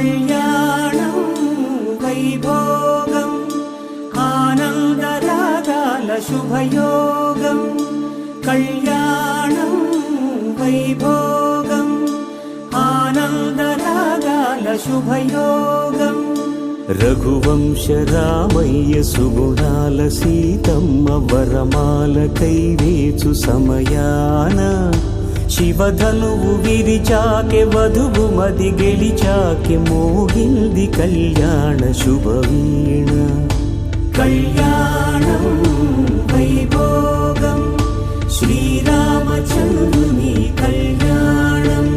కళ్యాణం వైభోగం ఆనందరాగాల శుభయోగం కళ్యాణం వైభోగం ఆనందరాగాల శుభయోగం రఘువంశ రామయ్య సుగుణాల సీతమ్మ వరమాల కైవేచు సమయాన శివధనువు విరిచాకె వధువు మది గెలిచాకె మోగింది కళ్యాణ శుభవీణ కళ్యాణం వైభోగం శ్రీరామచంద్రుని కళ్యాణం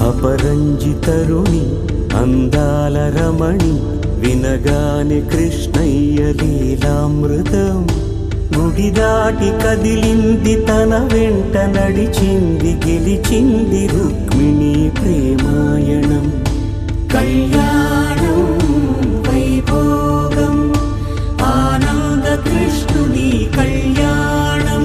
అపరంజి తరుణి అందాల రమణి వినగానే కృష్ణయ్య లీలామృతం గుడి దాటి కదిలింది తన వెంట నడిచింది గెలిచింది రుక్మిణి ప్రేమాయణం కళ్యాణం వైభోగం ఆనంద కృష్ణుని కళ్యాణం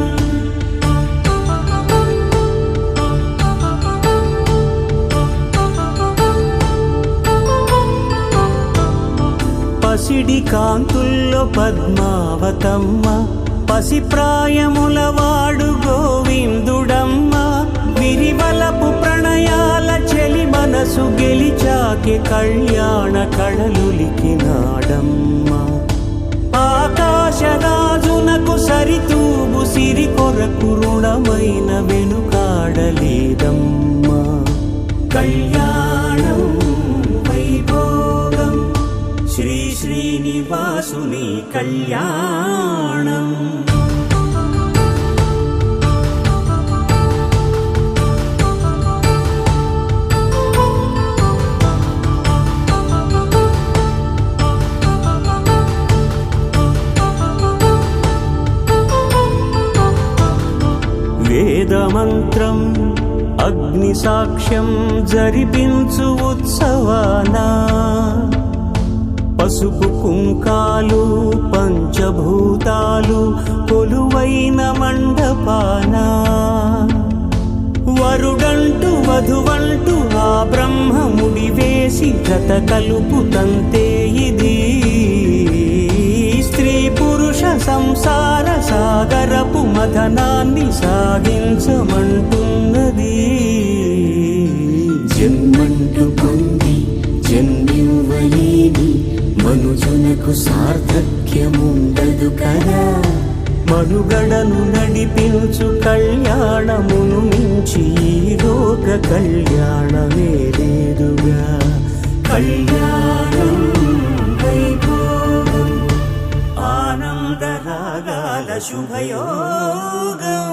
పసిడి కాంతుల్లో పద్మావతమ్మ పసిప్రాయముల వాడు గోవిందుడమ్మ విరివలపు ప్రణయాల చెలి మనసు గెలిచాకే కళ్యాణ కళలులికినాడమ్మ ఆకాశరాజునకు సరితూగు సిరి కొరకు రుణమైన వెనుకాడలేదమ్మ కళ్యాణం వైభోగం శ్రీ శ్రీనివాసుని కళ్యాణం వేదమంత్రం అగ్ని సాక్ష్యం జరిపించు ఉత్సవానా పసుపు కుంకాలు పంచభూతాలు కొలువైన మండపాన వరుడంటూ వధువంటూ ఆ బ్రహ్మముడి వేసి జత కలుపుతంతే ఇది స్త్రీ పురుష సంసార సాగరపు మథనాన్ని సాగించమంటున్నది జన్మంటూ పొంది జన్మివ్వలేని మనుజునకు సార్థక్యముండదు కదా మనుగడను నడిపించు కళ్యాణమును మించి ఈ లోక కళ్యాణమే లేదుగా కళ్యాణం వైభోగం ఆనందరాగాల శుభయోగం